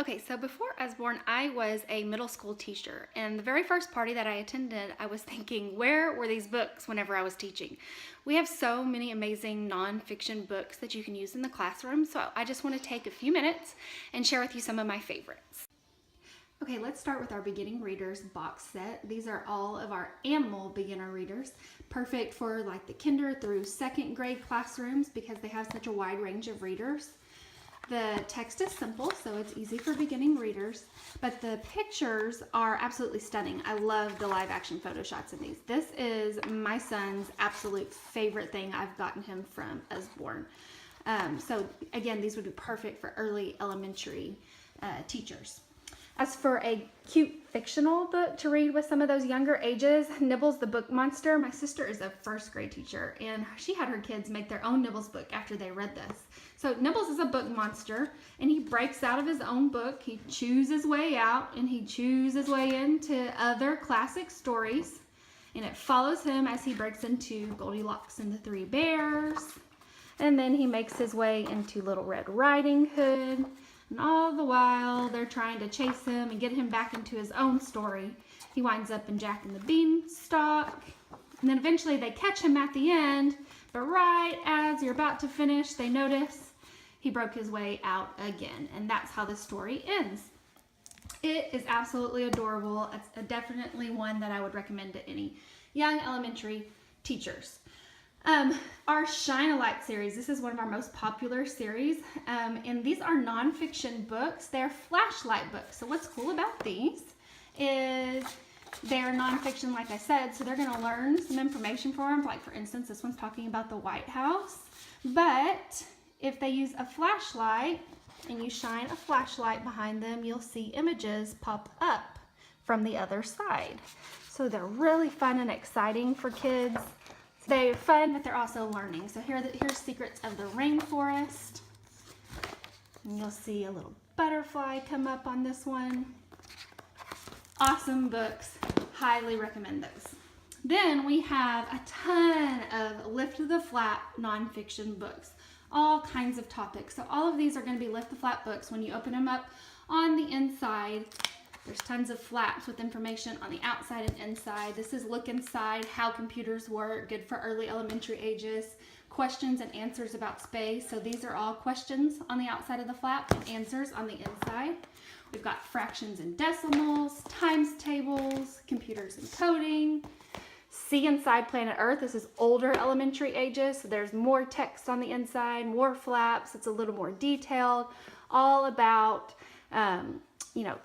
Okay, so before Usborne, I was a middle school teacher, and the very first party that I attended, I was thinking, where were these books whenever I was teaching? We have so many amazing nonfiction books that you can use in the classroom, so I just want to take a few minutes and share with you some of my favorites. Okay, let's start with our beginning readers box set. These are all of our animal beginner readers, perfect for like the kinder through second grade classrooms because they have such a wide range of readers. The text is simple, so it's easy for beginning readers, but the pictures are absolutely stunning. I love the live action photo shots in these. This is my son's absolute favorite thing I've gotten him from Usborne. So again, these would be perfect for early elementary teachers. As for a cute fictional book to read with some of those younger ages, Nibbles the Book Monster. My sister is a first grade teacher, and she had her kids make their own Nibbles book after they read this. So Nibbles is a book monster, and he breaks out of his own book. He chews his way out, and he chews his way into other classic stories, and it follows him as he breaks into Goldilocks and the Three Bears, and then he makes his way into Little Red Riding Hood. And all the while, they're trying to chase him and get him back into his own story. He winds up in Jack and the Beanstalk. And then eventually they catch him at the end. But right as you're about to finish, they notice he broke his way out again. And that's how the story ends. It is absolutely adorable. It's definitely one that I would recommend to any young elementary teachers. Our Shine a Light series, this is one of our most popular series, and these are nonfiction books. They're flashlight books. So what's cool about these is they're nonfiction, like I said, so they're going to learn some information for them. Like for instance, this one's talking about the White House, but if they use a flashlight and you shine a flashlight behind them, you'll see images pop up from the other side. So they're really fun and exciting for kids. They're fun, but they're also learning. So here's Secrets of the Rainforest. And you'll see a little butterfly come up on this one. Awesome books. Highly recommend those. Then we have a ton of Lift the Flap nonfiction books. All kinds of topics. So all of these are going to be Lift the Flap books. When you open them up on the inside, there's tons of flaps with information on the outside and inside. This is Look Inside, How Computers Work, good for early elementary ages. Questions and answers about space. So these are all questions on the outside of the flap and answers on the inside. We've got fractions and decimals, times tables, computers and coding. See Inside Planet Earth. This is older elementary ages. So there's more text on the inside, more flaps. It's a little more detailed, all about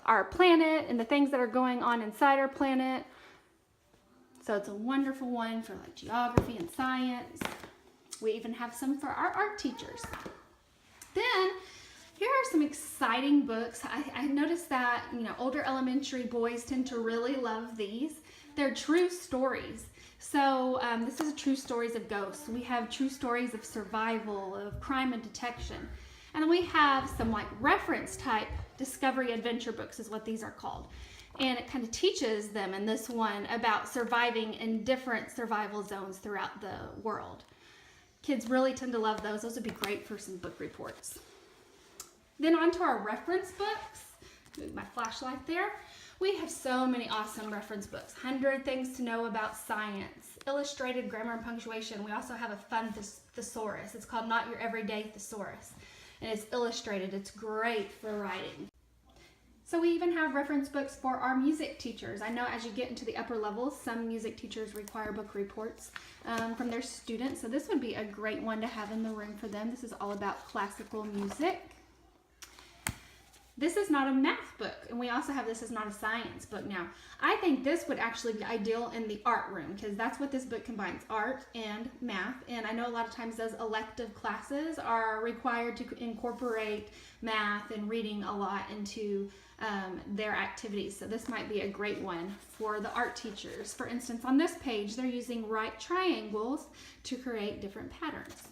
our planet and the things that are going on inside our planet. So it's a wonderful one for like geography and science. We even have some for our art teachers. Then here are some exciting books. I noticed that older elementary boys tend to really love these. They're true stories. So this is True Stories of Ghosts. We have True Stories of Survival, of Crime and Detection. And then we have some like reference type discovery adventure books is what these are called. And it kind of teaches them in this one about surviving in different survival zones throughout the world. Kids really tend to love those. Those would be great for some book reports. Then on to our reference books. Move my flashlight there. We have so many awesome reference books. 100 Things to Know About Science, Illustrated Grammar and Punctuation. We also have a fun thesaurus. It's called Not Your Everyday Thesaurus. And it's illustrated. It's great for writing. So we even have reference books for our music teachers. I know as you get into the upper levels, some music teachers require book reports from their students. So this would be a great one to have in the room for them. This is all about classical music. This is not a math book, and we also have This Is Not a Science book. Now, I think this would actually be ideal in the art room because that's what this book combines, art and math. And I know a lot of times those elective classes are required to incorporate math and reading a lot into their activities. So this might be a great one for the art teachers. For instance, on this page, they're using right triangles to create different patterns.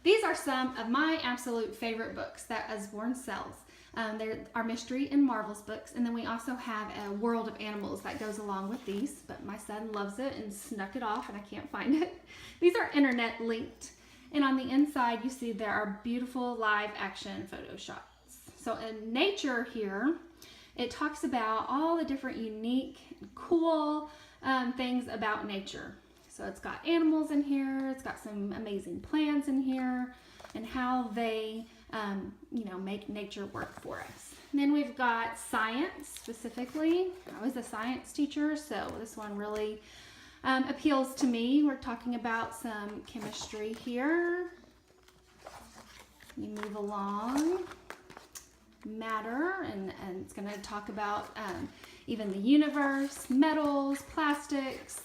These are some of my absolute favorite books that Usborne sells. There are mystery and marvels books, and then we also have a World of Animals that goes along with these, but my son loves it and snuck it off and I can't find it. These are internet linked, and on the inside you see there are beautiful live action photo shots. So in nature here, it talks about all the different unique, cool things about nature. So it's got animals in here, it's got some amazing plants in here, and how they, make nature work for us. And then we've got science specifically. I was a science teacher, so this one really appeals to me. We're talking about some chemistry here. You move along. Matter, and it's going to talk about even the universe, metals, plastics,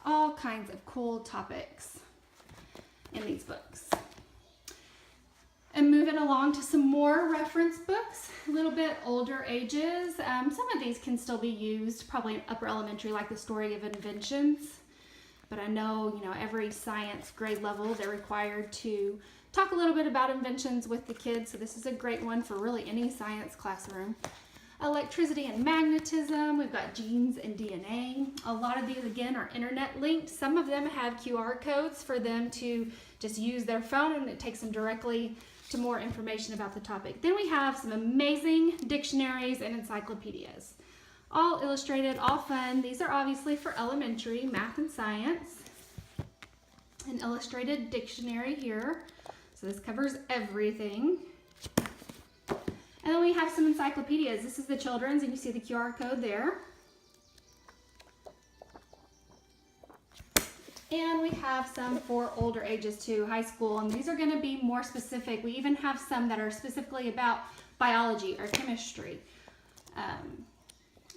all kinds of cool topics in these books. And moving along to some more reference books, a little bit older ages. Some of these can still be used, probably in upper elementary, like the Story of Inventions. But I know, every science grade level, they're required to talk a little bit about inventions with the kids. So this is a great one for really any science classroom. Electricity and magnetism. We've got genes and DNA. A lot of these, again, are internet linked. Some of them have QR codes for them to just use their phone, and it takes them directly to more information about the topic. Then we have some amazing dictionaries and encyclopedias. All illustrated, all fun. These are obviously for elementary, math and science. An illustrated dictionary here. So this covers everything. And then we have some encyclopedias. This is the children's, and you see the QR code there. And we have some for older ages too, high school, and these are going to be more specific. We even have some that are specifically about biology or chemistry.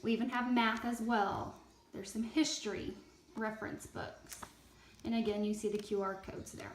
We even have math as well. There's some history reference books. And again, you see the QR codes there.